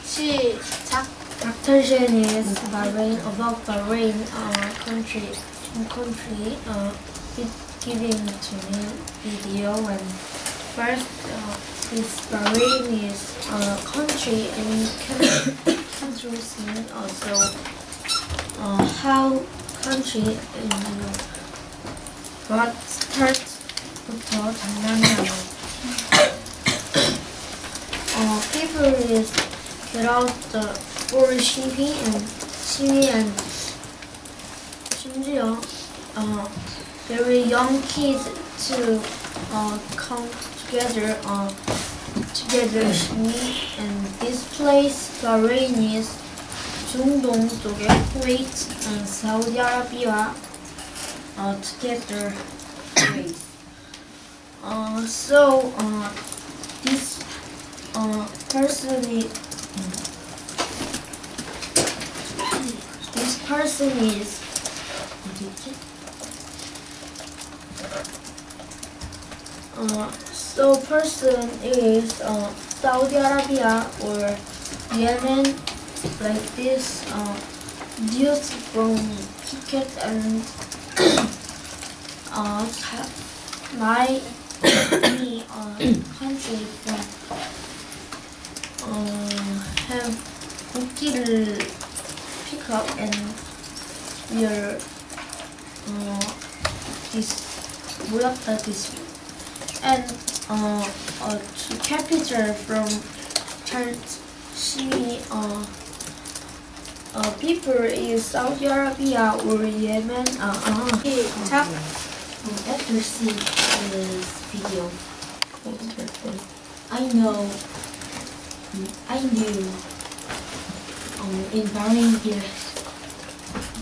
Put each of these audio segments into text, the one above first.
시작. Dr. is Bahrain about Bahrain country giving to me video and first this Bahrain is country and countries and also how country what start부터 장난이라고. People is get out for 시위 and 심지어 very young kids to come together 시위 and this place Bahrain is 중동 쪽에 Kuwait and Saudi Arabia together place. So this person is Saudi Arabia or Yemen like this dudes from ticket and my country have 국기를 pick up and we're this and to capital from Turkey people is Saudi Arabia or Yemen. 시작. After seeing this video, I knew in Bahrain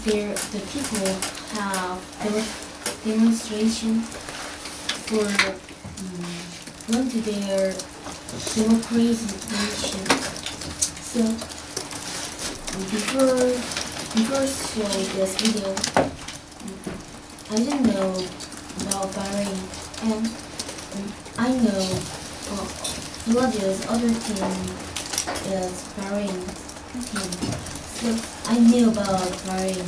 the people have demonstration for want to their democracy nation. So before show this video, I didn't know about Bahrain, and I know what is other team is Bahrain team. So I knew about Bahrain,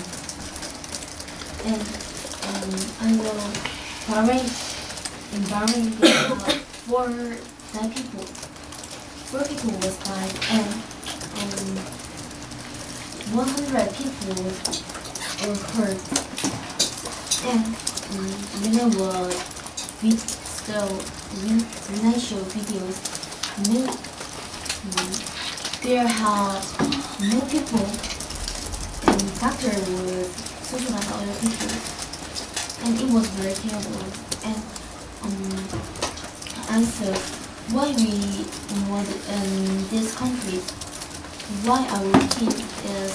and I know Bahrain. In Bahrain, there are four people. Four people was died, and 100 people were hurt. And when I was when I show videos, there have no people, and doctor was socialize other people, and it was very terrible. And I said, why we want in this country? Why our team is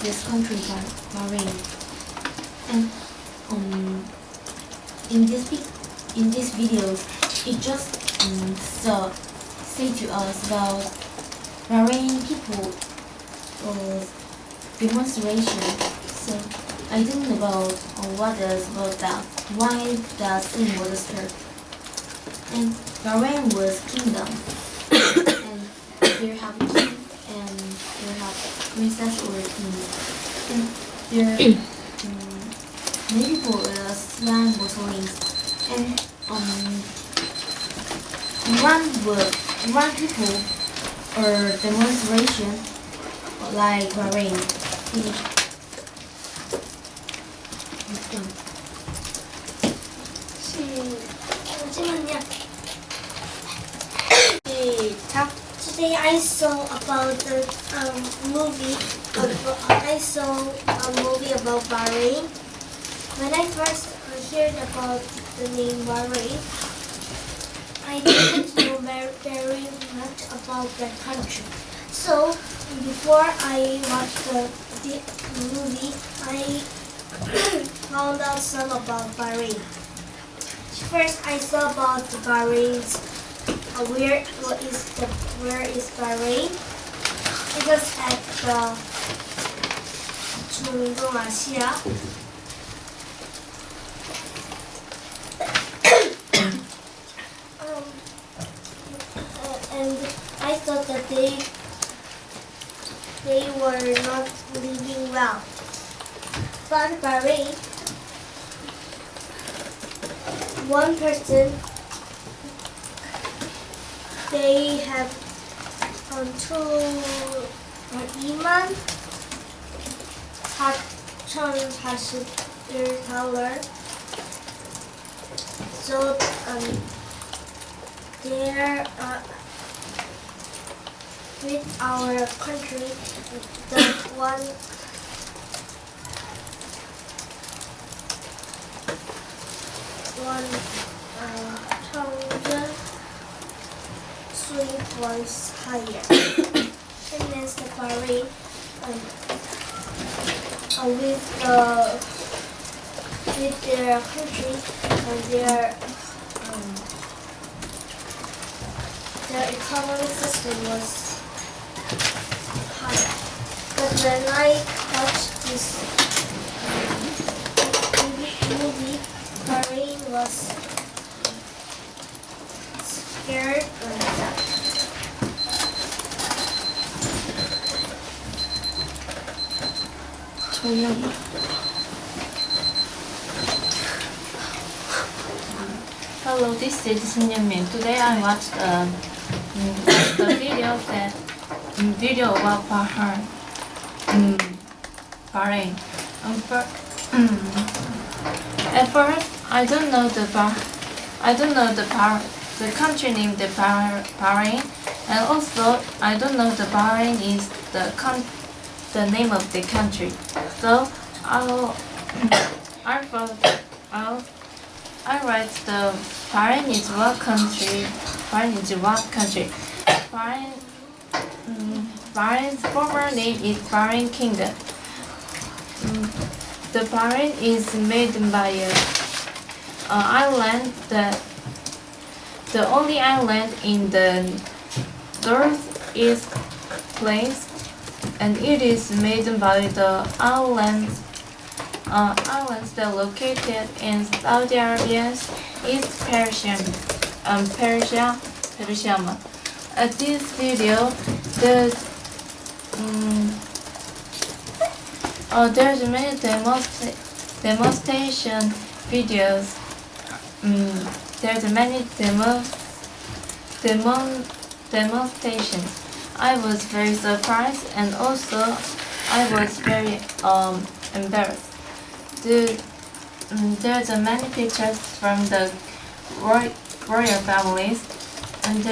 this country Bahrain? And in this videos, it just say to us about Bahrain people demonstration. So I didn't know about what is about that. Why that thing was start. And Bahrain was kingdom, and there have king and there have princess or king, and there many people Islam Muslims, and one people or demonstration like Bahrain. 잠시만요. 시작. Today I saw about the movie. I saw a movie about Bahrain. When I first heard about the name Bahrain, I didn't know very much about that country. So before I watched the movie, I found out some about Bahrain. First, I saw about the Bahrain's where is Bahrain? It was at the 중동아시아. And I they were not living well. But Bahrain, one person, they have two $2,040 So there with our country, the one thousand sweet was higher. And then the Bahrain with their country their economic system was higher. But when I watched this movie, Bahrain was scared and sad. Hello, this is Sinyamin. Today I watched the video about Bahrain. At first, I don't know the country named Bahrain, and also I don't know the Bahrain is the name of the country. So I write the Bahrain is what country? Bahrain's former name is Bahrain Kingdom. The Bahrain is made by an island, the only island in the northeast place, and it is made by the islands that are located in Saudi Arabia's East Persia. At this video, there's many demonstration videos. There's many demonstrations. I was very surprised, and also I was very embarrassed. There's many pictures from the royal families, and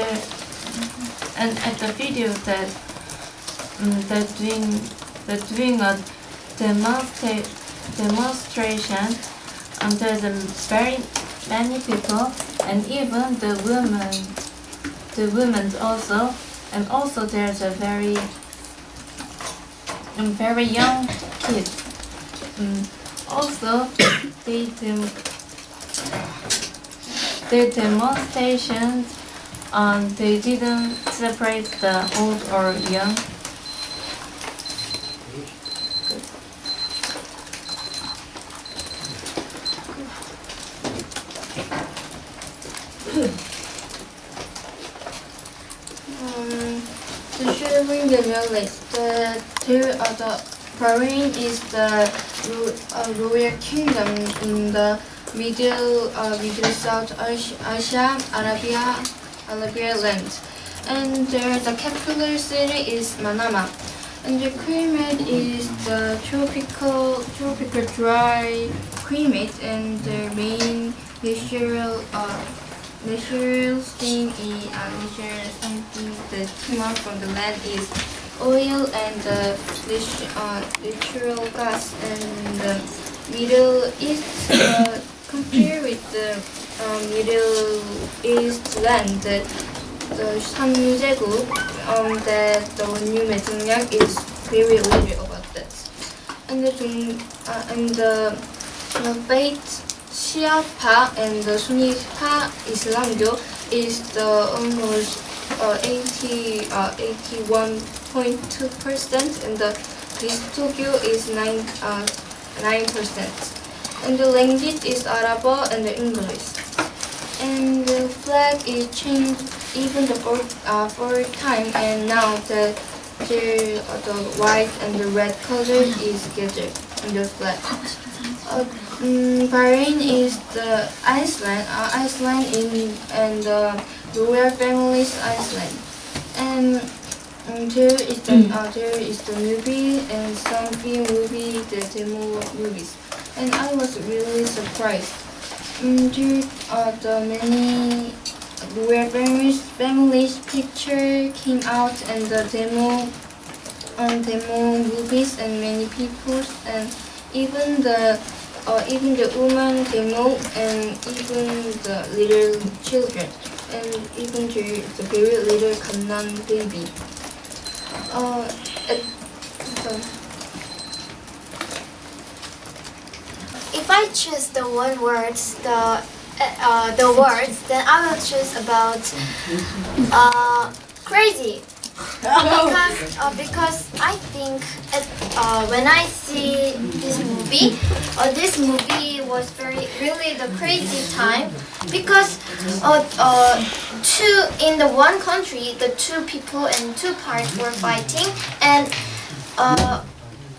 at the video that they're doing a demonstration. There's very many people, and even the women also, and also there's a very young kids. Also, the demonstrations, they didn't separate the old or young. To show bring the knowledge, the Bahrain is the royal kingdom in the middle South Asia, Arabia land, and the capital city is Manama, and the climate is the tropical dry climate, and the main natural thing that came out from the land is oil and natural gas. And the Middle East, compared with the Middle East land, the Sanje국, that the new Metonyak is very little about that. And the Beit Shi'a and the Sunni Islam is the almost 81.2%, and the Christokyo is 9%. And the language is Arabo and the English. And the flag is changed even the fourth time, and now the white and the red color is gathered in the flag. Bahrain is the Iceland and the royal family's Iceland. And there is the movie and some film movie, the demo movies, and I was really surprised. The many royal families picture came out and the demo movies and many people and even the woman demo and even the little children and even the very little Kannan baby. If I choose the one word, the words, then I will choose about crazy. Because I think when I see this movie was really the crazy time because in the one country the two people and two parts were fighting and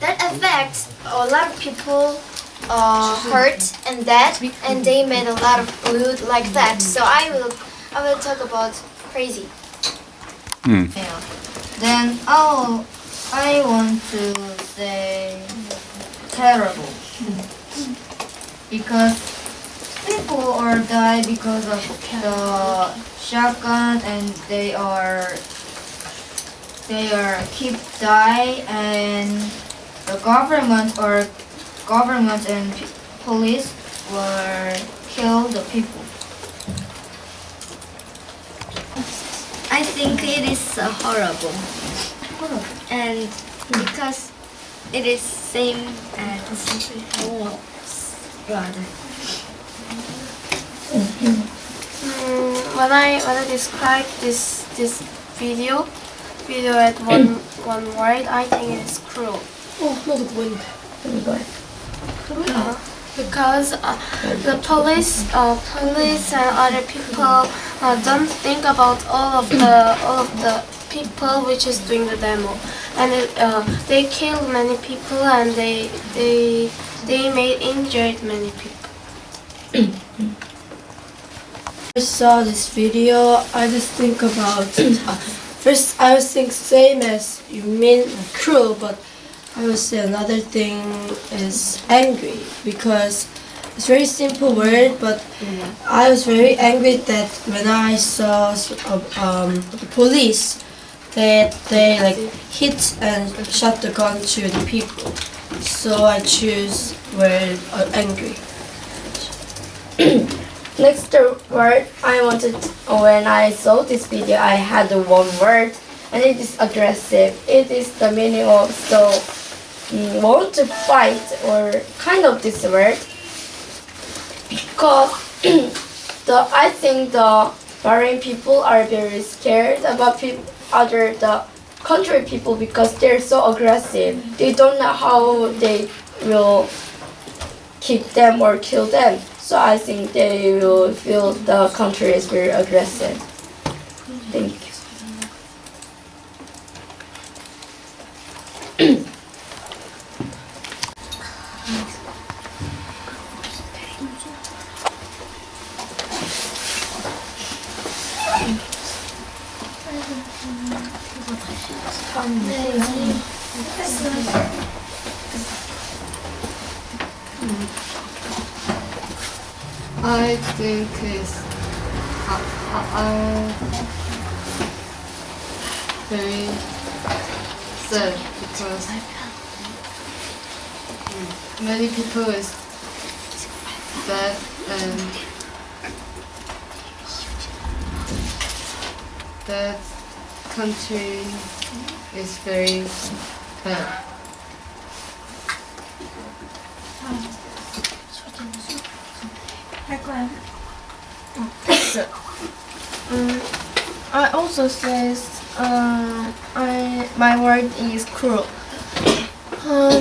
that affects a lot of people hurt and dead and they made a lot of blood like that. So I will talk about crazy. Then I want to say terrible because people are die because of the shotgun and they are keep die and the government and police were kill the people. I think it is horrible. And because it is same as brother. When I describe this video at one word, I think it is cruel. Because the police and other people don't think about all of the people which is doing the demo, and they killed many people and they made injured many people. I saw this video, I just think about first I was think same as you mean cruel, but I would say another thing is angry because it's very simple word, but I was very angry that when I saw the police that they like hit and shot the gun to the people. So I choose word angry. Next word I wanted when I saw this video I had one word and it is aggressive. It is the meaning of so want to fight or kind of this word because I think the Bahrain people are very scared about the country people because they're so aggressive. They don't know how they will kick them or kill them. So I think they will feel the country is very aggressive. Thank you. I think it's very sad because many people is dead and that country is very bad. I also says my word is cruel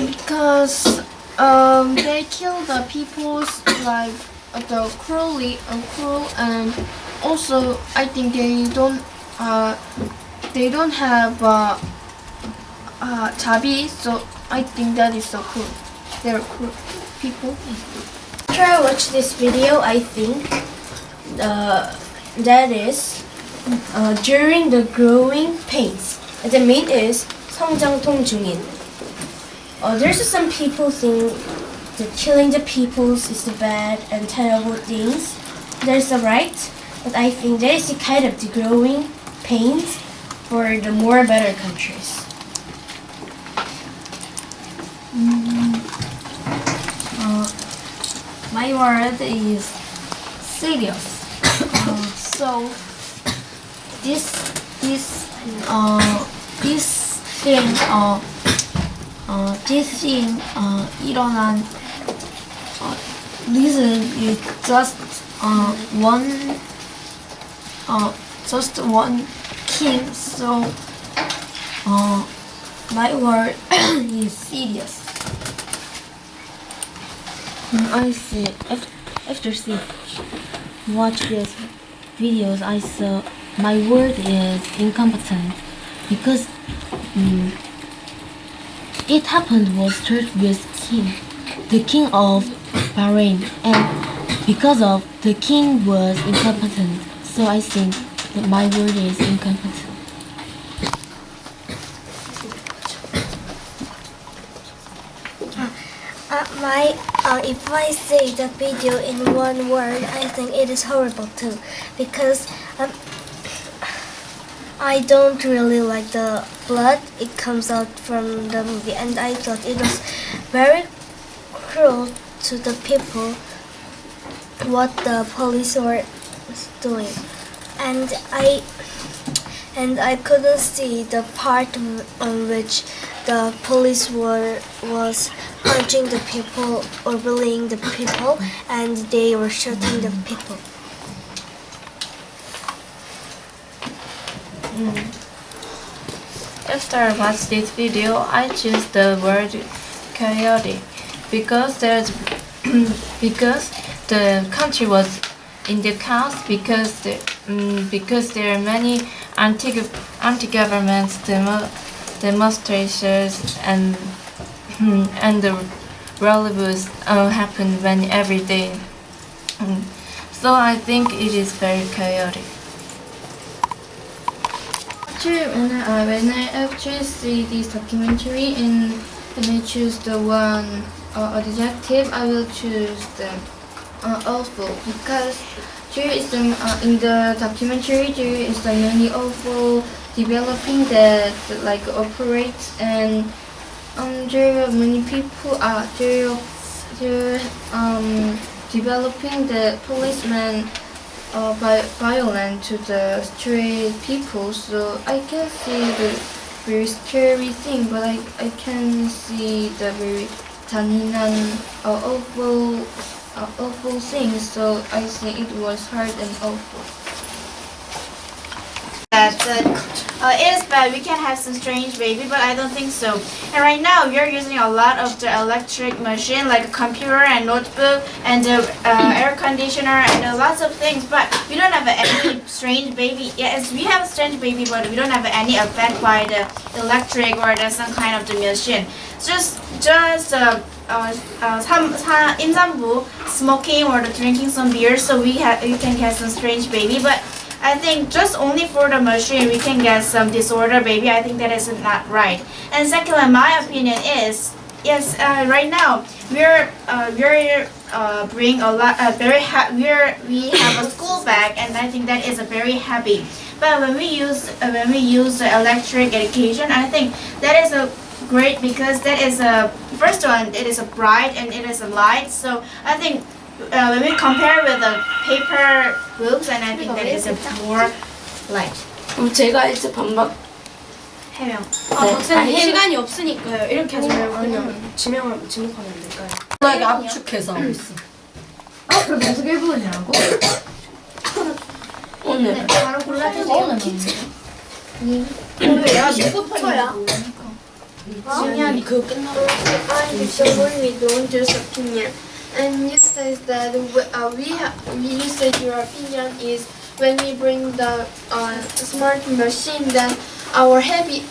because they kill the people's like the cruel also I think they don't have 자비, so I think that is so cool. They're cool people. After I watch this video, I think that is during the growing pains. The mean is 성장통 중인. There's some people think that killing the peoples is the bad and terrible things. There's a right, but I think that is the kind of the growing pains for the more better countries. My word is serious. So this thing 일어난 reason is just one king. So my word is serious. I see. After watch these videos, I saw my word is incompetent because it happened was start with the king of Bahrain, and because of the king was incompetent, so I think that my word is incompetent. If I say the video in one word, I think it is horrible too, because I don't really like the blood it comes out from the movie, and I thought it was very cruel to the people what the police were doing, and I couldn't see the part on which the police was punching the people or bullying the people, and they were shooting the people. After I watched this video, I choose the word chaotic because because the country was in the chaos because there are many anti-government demonstrations and the rallies happen every day. So I think it is very chaotic. When I actually see this documentary and when I choose the one adjective, I will choose the awful, because there is in the documentary there is many awful developing that like operates, and there are many people they're developing the policemen violent to the stray people. So I can see the very scary thing, but I can see the very 잔인한 awful things. So I think it was hard and awful. That it is bad. We can have some strange baby, but I don't think so. And right now we are using a lot of the electric machine, like a computer and notebook and the air conditioner and lots of things. But we don't have any strange baby. Yes, we have a strange baby, but we don't have any effect by the electric or some kind of the machine. Just 임산부 smoking or drinking some beer, so you can get some strange baby, but I think just only for the machine we can get some disorder baby. I think that is not right. And secondly, my opinion is yes. Right now we're bring a lot we have a school bag, and I think that is a very happy. But when we use the electric education, I think that is a great, because that is a first one. It is a bright and it is a light. So I think. When we compare with the paper books, and I think that is a more light. 그럼 제가 이제 반박. 해명. 박사님 시간이 없으니까요. 이렇게 하지 말고 그냥 지목하면 될까요? 나 이게 압축해서 하고 있어. 그럼 연습 1분이라고? 오늘 바로 골라주세요. 야, 10부터야. 중요한 그거 끝나고. I'm sorry, we don't just opinion. And you say that you said your opinion is when we bring the smart machine, then our habit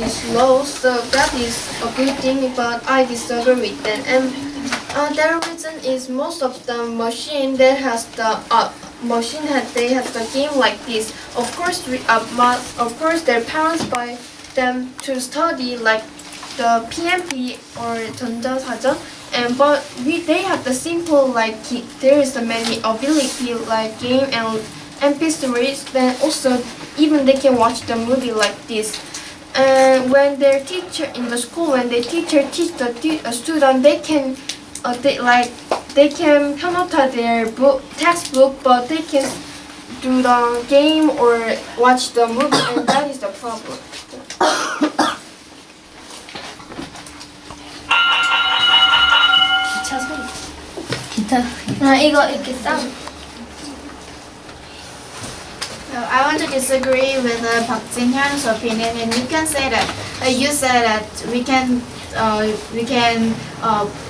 is low. So that is a good thing. But I disagree with that. And the reason is most of the machine that has the machine they have the game like this. Of course, of course, their parents buy them to study like the PMP or 전자사전, and but they have the simple like there is the many ability like game and MP3s. Then also even they can watch the movie like this. And when their teacher in the school, when the teacher teach the student, they can they can annotate their textbook, but they can do the game or watch the movie, and that is the problem. 이거 이렇게 싸. I want to disagree with Park Jin-hyun's opinion, and you can say that you said that we can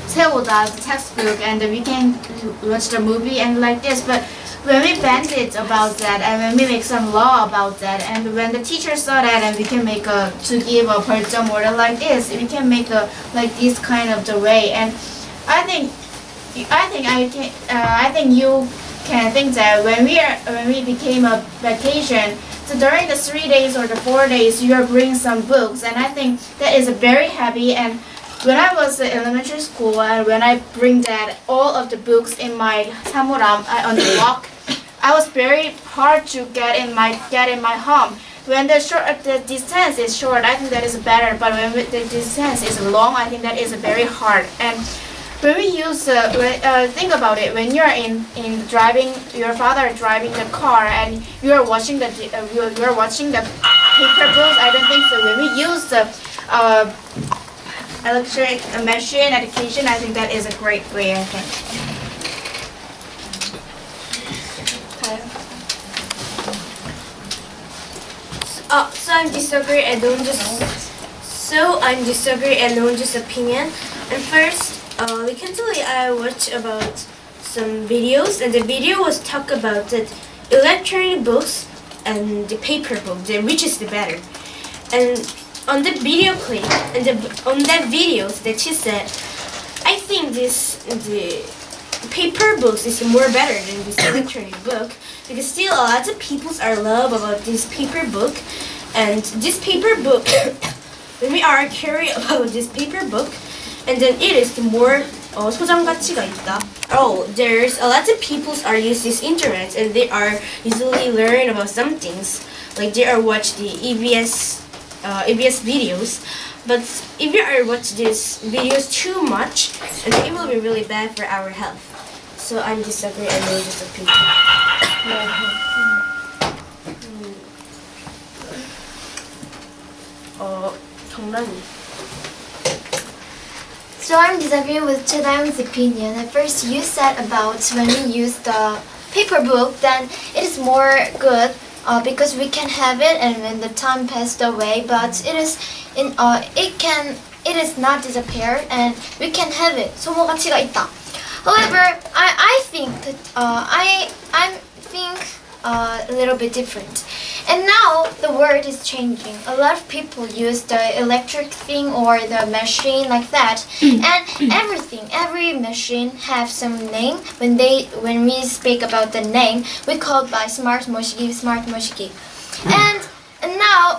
tell the textbook and we can watch the movie and like this, but when we banned it about that and when we make some law about that, and when the teacher saw that and we can make to give a 벌점 order like this, we can make like this kind of the way. And I think you can think that when we became a vacation, so during the 3 days or the 4 days, you are bringing some books, and I think that is very happy. And when I was in elementary school, and when I bring that all of the books in my samuram on the walk, I was very hard to get in my home. When the distance is short, I think that is better. But when the distance is long, I think that is very hard. And when we use think about it, when you're in driving, your father driving the car and you are watching the paper books, I don't think so. When we use the electric machine education, I think that is a great way, I think. So I'm disagree and Lonja's opinion. And first, recently I watched about some videos, and the video was talk about that electronic books and the paper book, which is the better. And on the video clip and on that videos that she said, I think the paper books is more better than this electronic book, because still a lot of people are love about this paper book. And this paper book when we are curious about this paper book, and then it is more 소장 가치가 있다. Oh, there's a lot of people are use this internet and they are easily learn about some things, like they are watch the EBS videos. But if you are watch these videos too much, and it will be really bad for our health. So I'm disagree and know this opinion. 정란이. So I'm disagreeing with Chedayoung's opinion. At first, you said about when we use the paper book, then it is more good because we can have it, and when the time passed away, but it is not disappear, and we can have it. 소모 가치가 있다. However, I think that I think a little bit different. And now the world is changing. A lot of people use the electric thing or the machine like that, and every machine have some name. When we speak about the name, we call it by smart moshiki. And now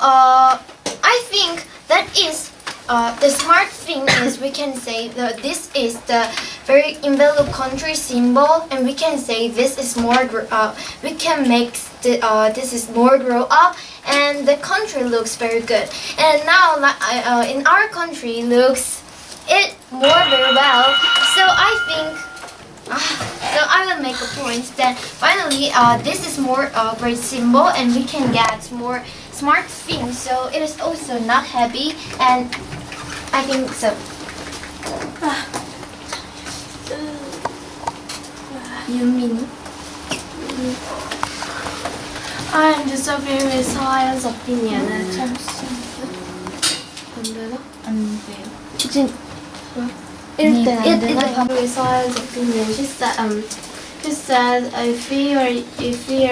I think that is the smart thing is we can say that this is the very enveloped country symbol, and we can say this is more we can make this is more grow up, and the country looks very good. And now in our country looks it more very well. So I think so I will make a point that finally this is more great symbol, and we can get more smart things. So it is also not heavy, and I think so. 유민이. I'm disagreeing with Soyeon's opinion. 안 돼요. With Soyeon's opinion, she said he said if we are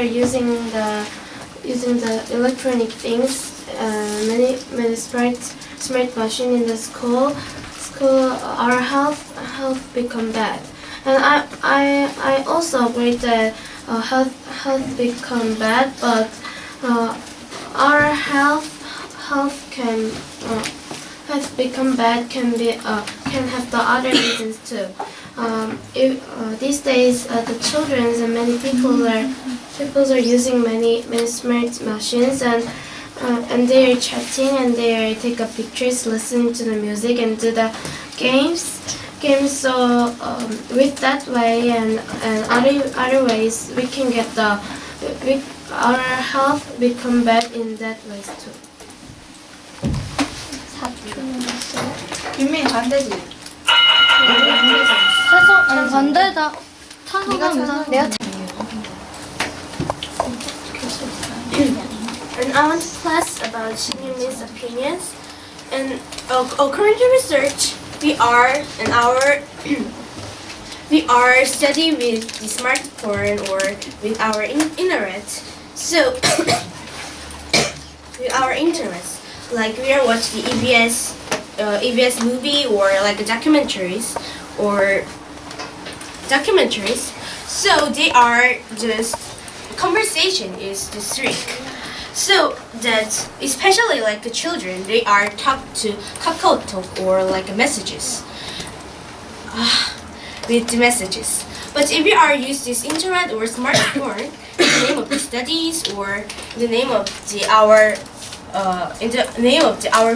using the electronic things, many smart machine in the school, our health become bad. And I also agree that health become bad, but our health can health become bad can have the other reasons too. These days, the children and many people are using many smart machines and they are chatting and they take up pictures, listening to the music and do the games. So with that way and other ways, we can get our health become bad in that ways too. 윤민이 반대지. 아니 반대다. 찬성하면 내가 And I want to class about Shinjumi's opinions. And according to research, we are studying with the smartphone or with our internet. So with our interests, like we are watching the EBS movie or like documentaries. So they are just conversation is the streak. So that especially like the children, they are talk to Kakao Talk or like messages with the messages. But if we are use this internet or smartphone, the name of the studies or the name of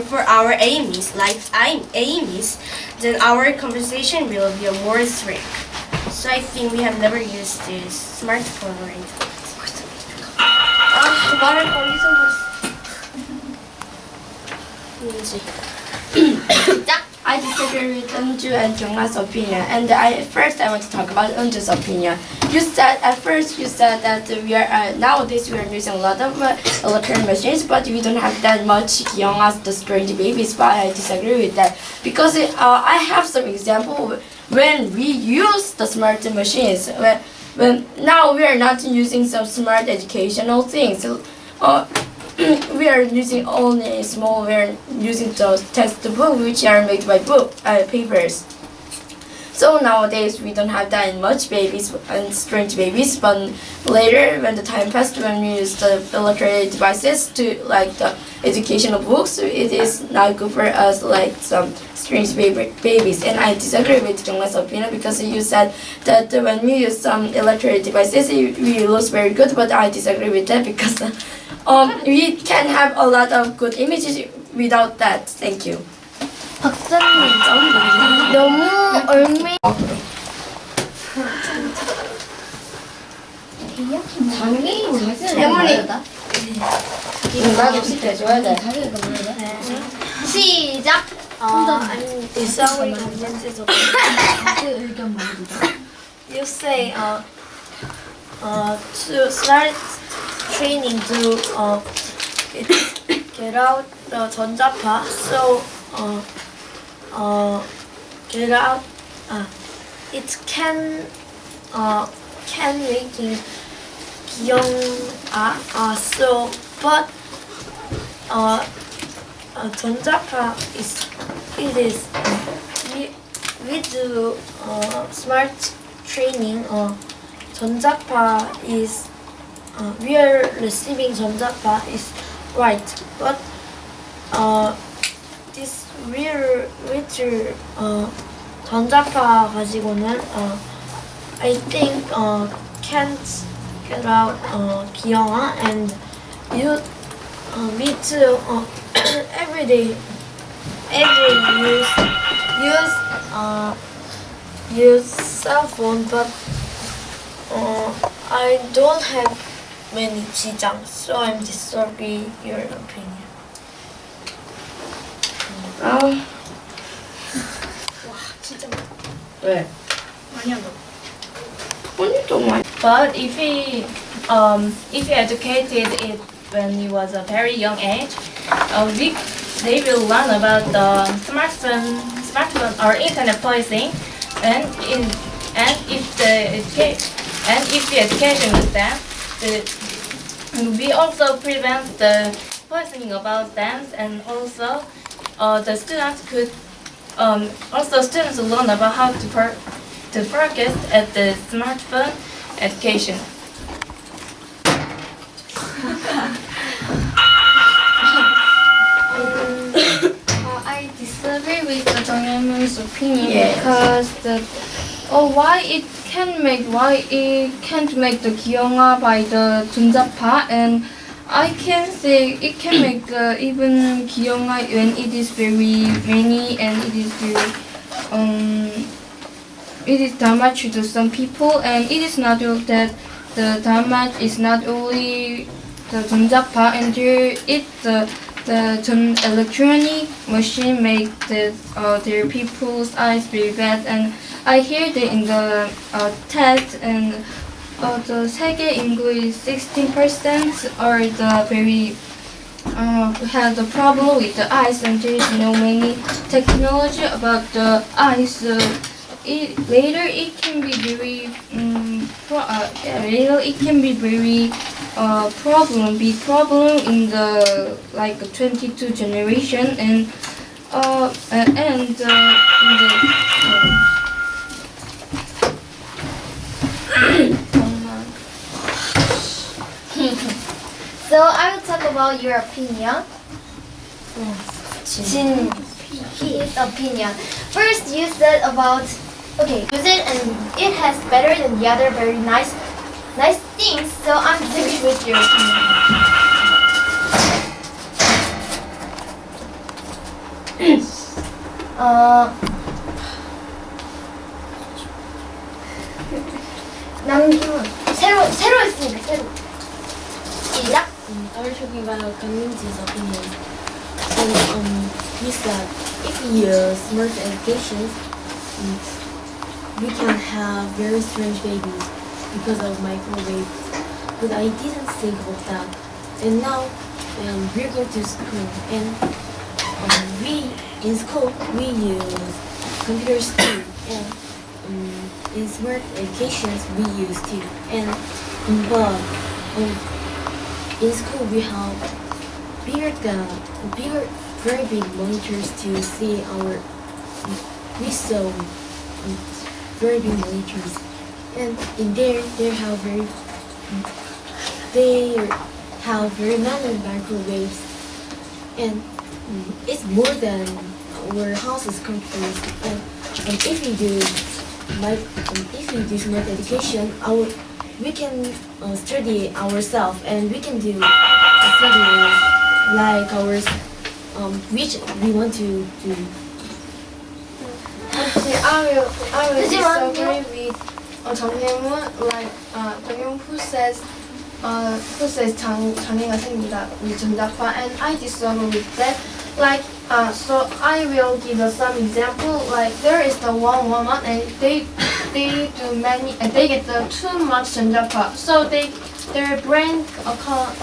for our aims, life aims, then our conversation will be a more strict. So I think we have never used this smartphone or internet. 말을 걸리서 I disagree with Eunju and Kyungha's opinion, and I want to talk about Eunju's opinion. At first you said that we are nowadays we are using a lot of electronic machines, but we don't have that much young as the strange babies. But I disagree with that because I have some example when we use the smart machines. When now we are not using some smart educational things. We are using only small. We are using those textbook which are made by papers. So nowadays we don't have that much babies and strange babies. But later, when the time passed, when we use the electronic devices to like the educational books, it is not good for us like some strange babies. And I disagree with Kyungha's opinion because you said that when we use some electronic devices, we looks very good. But I disagree with that because we can have a lot of good images without that. Thank you. 박사님 너무 얼매. 할머니. 나도 시켜줘야 돼. 시작. 이상의 관련돼서 you say to start training to get out the 전자파, so get out it can making 기억 so but 전자파 we do smart training. 전자파 is we are receiving 전자파 is right, but this real 전자파 가지고는 I think can't get out 기영아 and you me too every day use cell phone, but I don't have many 지장, so I'm disagree your opinion. 왜? 아니야 너. 언니도 많이. But if he educated it when he was a very young age, they will learn about the smartphone or internet policing, and if the And if the education with them, we also prevent the poisoning about them, and also the students could also students learn about how to focus at the smartphone education. I disagree with the Dongyeon's opinion Yes. because why it can't make the 기영아 by the 전자파, and I can say it can make even 기영아 when it is very many and it is damage to some people, and it is not that the damage is not only the 전자파, and the electronic machine make their people's eyes very bad. And I hear that in the test, and the 세계 English 16% are the very had a problem with the eyes, and there is no many technology about the eyes. Later it can be very big problem in the like 22 generation, and in the So I will talk about your opinion. Jin, his opinion. First, you said about use it and it has better than the other very nice things. So I'm disagreeing with your opinion. 남김은 새로 했으니까 새로. 시작. I was talking about community's opinion. So, he said if we use smart education, we can have very strange babies because of microwave. But I didn't think of that. And now, we're going to school, and in school we use computers too, and in smart educations we use too. And but in school we have very big monitors to see we saw very big monitors, and in there they have very many microwaves, and it's more than our house's computers. And if we do smart education, we can study ourselves, and we can do study like ours, which we want to do. Actually, I will disagree with 정혜문, like 정혜문 who says 장애가 생긴다 with 전자파, and I disagree with that. Like so I will give some example. Like there is the one woman, and they do many, and they get too much 전자파, so their brain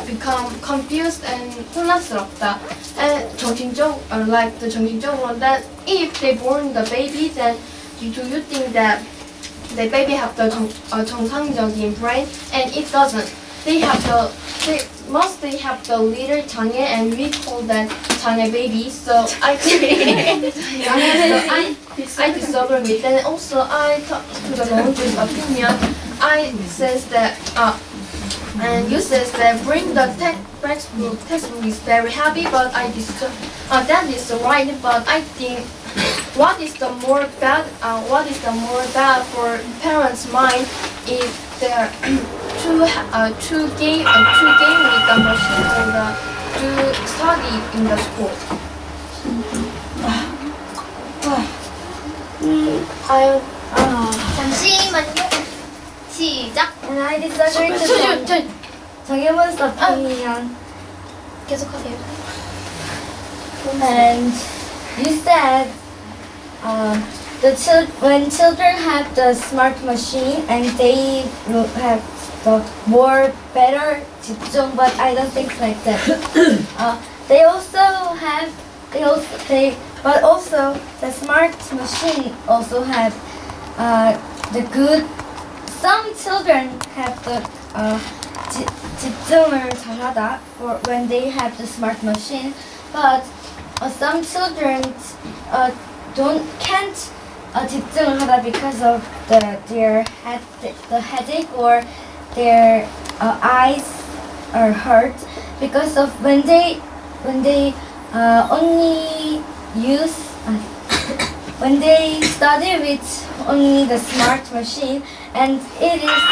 become confused and 혼란스럽다. And 정신적으로, that if they born the baby, then do you think that the baby have the 정상적인 brain? And it doesn't. They have the little 장애, and we call that 장애 baby. So I disagree with that. And also I talk to the laundry's opinion. I says that and you says that bring the textbook is very heavy, but that is right. But I think what is the more bad for parents' mind if they're to game with the machine, or to study in the school. 잠시만요. 시작. And I disagree to 정혜문's opinion. 계속하세요. And you said when children have the smart machine, and they will have the more better 집중, but I don't think like that. But also the smart machine also have the good some children have the 집중을 잘하다 for when they have the smart machine, but some children can't 집중을 하다 because of the headache or their eyes are hurt because of when they only use when they study with only the smart machine and it is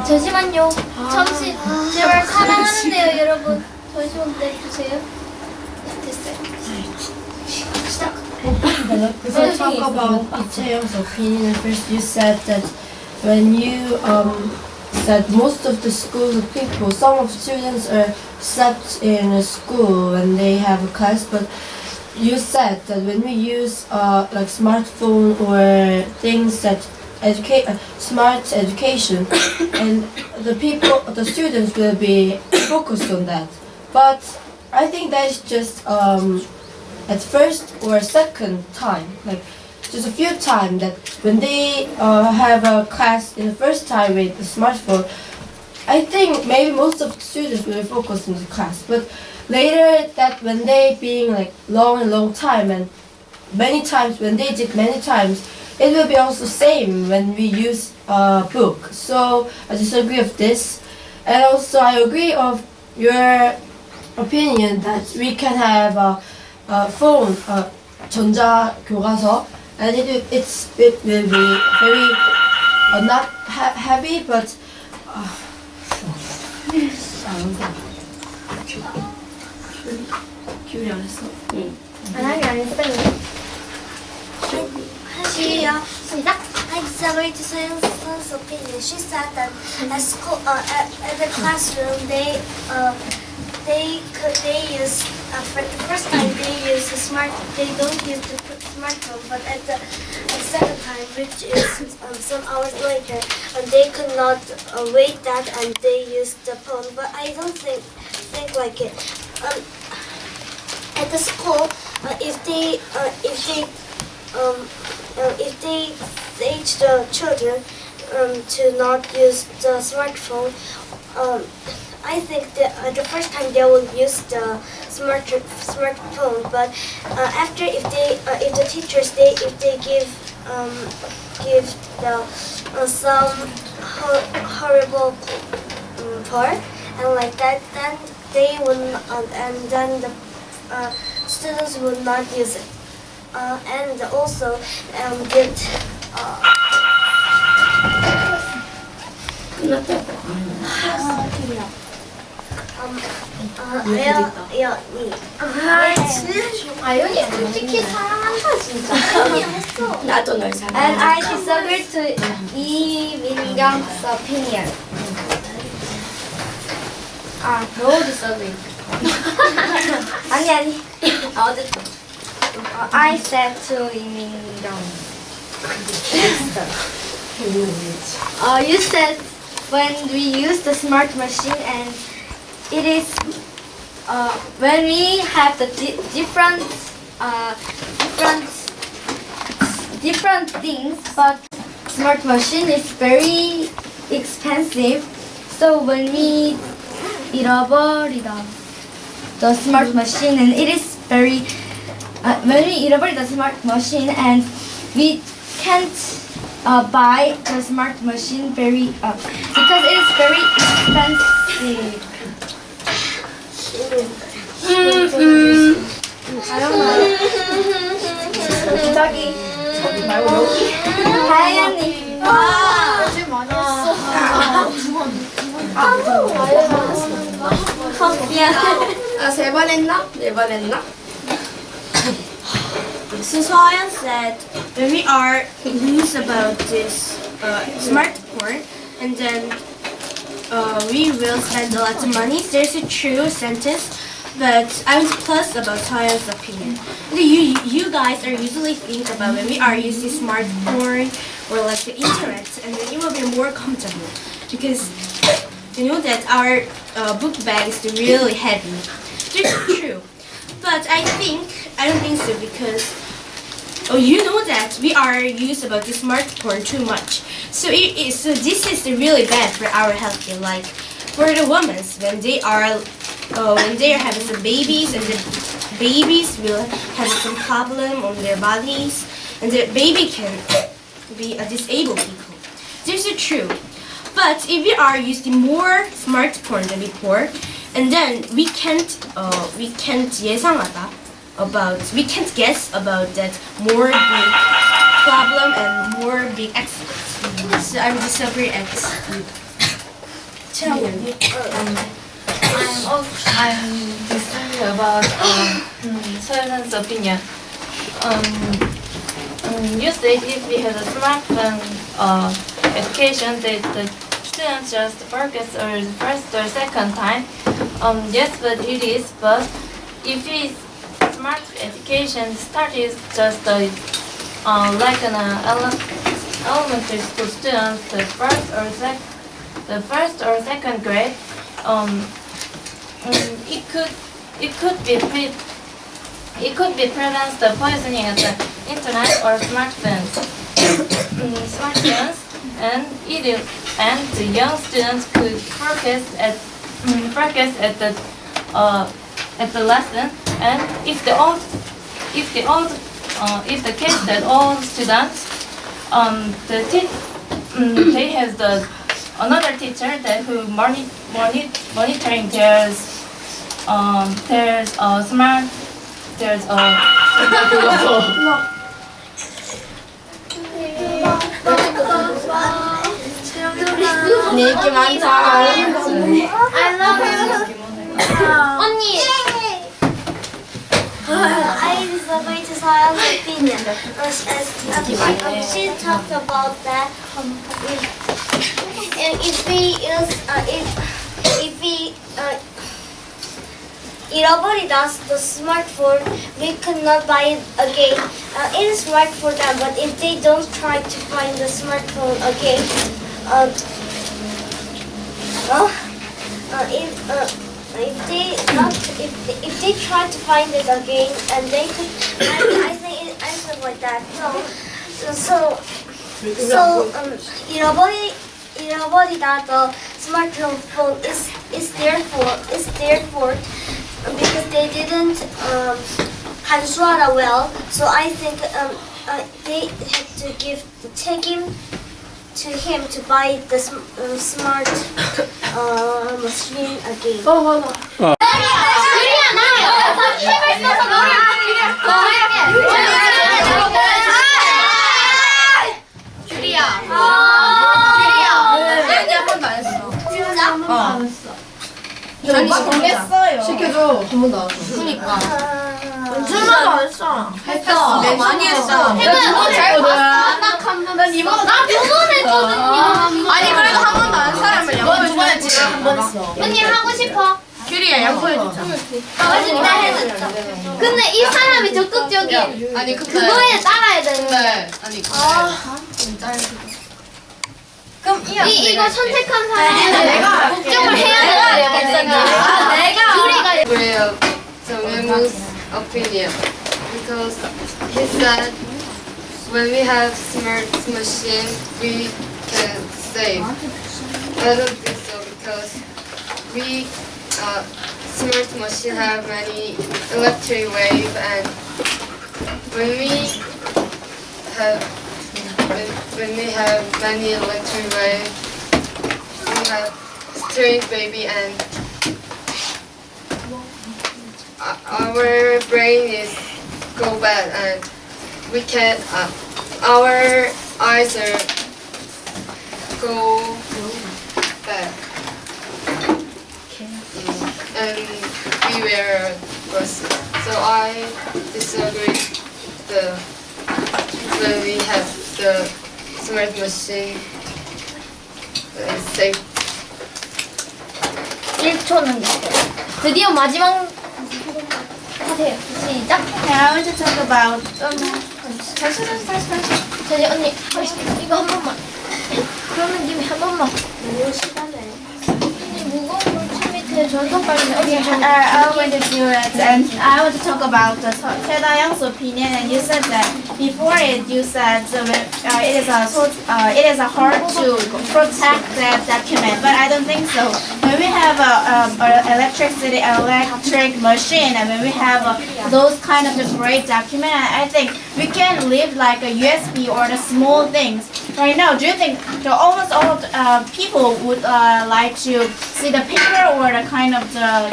잠시만요. 잠시 제발 사랑하는데요, 여러분. 잠시만 기다려주세요. 됐어요. 시작. So talk about Itae's opinion. First, you said that when you that most of the schools of people, some of students are slept in a school when they have a class, but you said that when we use like smartphone or things that smart education, and the students will be focused on that. But I think that is just at first or second time, like just a few times that when they have a class in the first time with the smartphone, I think maybe most of the students will focus on the class. But later that when they being like long time and many times when they did many times, it will be also same when we use a book. So I disagree with this, and also I agree of your opinion that we can have a phone, 전자 교과서, and it will be very not heavy, but 안 하긴 안 했어요. 시작. I disagree to Soyeon's opinion. She said that at school, at the classroom, they use for the first time they use they don't use the smartphone, but at the second time, which is some hours later, they could not wait that and they use the phone. But I don't think like it. At the school, if they teach the children to not use the smartphone, I think that the first time they will use the smartphone, but after if the teachers if they give the some horrible part and like that, then they will and then the students will not use it. And also get 아연이 솔직히 사랑한다 진짜. 나도 널 사랑해. And I disagree to 이민경's opinion. No disagree. 아니. 어쨌든. I said to 이민경. You said when we use the smart machine and it is when we have the different things, but smart machine is very expensive. So when we 잃어버리다 the smart machine and it is very when we 잃어버리다 the smart machine and we can't buy the smart machine very because it is very expensive. I don't know. 저기 말고 여기. 다현이. 세 번 했나? 네 번 했나? So Soyeon said when we are loose about this smartphone and then we will spend a lot of money. There's a true sentence, but I was plus about Soyeon's opinion. You guys are usually think about when we are using smartphone or like the internet, and then it will be more comfortable because you know that our book bag is really heavy. It's true. But I don't think so because you know that we are used about the smartphone too much. So this is really bad for our health. Like for the women when they are having some babies and the babies will have some problem on their bodies and the baby can be a disabled people. This is true. But if we are using more smartphone than before, and then we can't guess about that more big problem and more big accidents. So I'm disagree at I'm disagreeing about Soyeon's opinion. You said if we have a smartphone education, that the students just focus on the first or second time. Yes, but it is. But if it's smart education started just like an elementary school students, the first or second grade, it could be prevent the poisoning at the internet or smartphones. And the young students could focus at the lesson. And if the case that all students they have another teacher that who monitoring their smart 얘기 많다. I love you. 언니. I disagree to Saya's opinion. She talked about that. If we 잃어버리다 the smartphone, we could not buy it again. It is right for them, but if they don't try to find the smartphone again, if they try to find it again, and they could, I think it ends up like that. 잃어버리다 the smartphone is their fault because they didn't 간수하다 well. So I think they have to take him to buy the smart machine again. 아니 시켰어요. 시켜줘. 한 번도 안 했어. 그니까. 얼마나 안 했어. 했어. 많이 했어. 해봐. 잘 봤어. 난 이번 나 두번 했거든요. 아니 그래도 한 번도 안 사람을 양보해 두 번 했지. 한번 했어. 언니 하고 싶어? 규리야 양보해주자. 나 해줬죠. 근데 이 사람이 적극적인. 아니 근데 그거에 따라야 되는데. 아니 그럼 이거 선택한 사람은 걱정을 해야 되겠잖아. 내가 Well, Sungwoo opinion because he said when we have smart machine we can save. I don't think so because we smart machine have many electric wave and when we have many electric wave we have strange baby and our brain is go bad and we can't our eyes are go bad and we wear glasses. So I disagree when we have the smart machine safe. 1초는 드디어 마지막 하세요. 시작. I want to talk about 다시. 저기 언니 이거 한 번만. 그러는 김에 한 번만. 너무 시간에. 언니 무거운 걸 차 밑에 줘. I want to do it, and I want to talk about the Ted Young's opinion. And you said that before it, you said it is a hard to protect that document, but I don't think so. When we have a electric machine, and when we have those kind of the great document, I think we can leave like a USB or the small things. Right now, do you think almost all of the, people would like to see the paper or the kind of the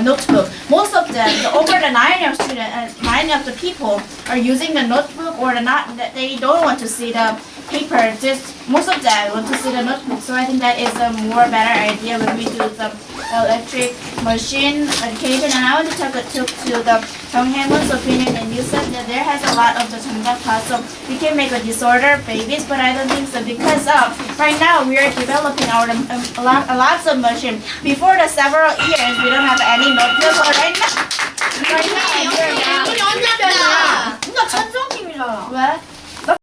notebook? Most of them, over the 9 of the people are using the notebook or the not. They don't want to see the paper. Just most of them want to see the notebook. So I think that is a more better idea when we do the electric machine education. And I want to talk to the Jung Hae-moon's opinion. And you said that there has a lot of the 정답파, so we can make a disorder babies, but I don't think so because right now we are developing our lots of machine. Before the several years, we don't have any notebook. But right now, 언니 언니야. what?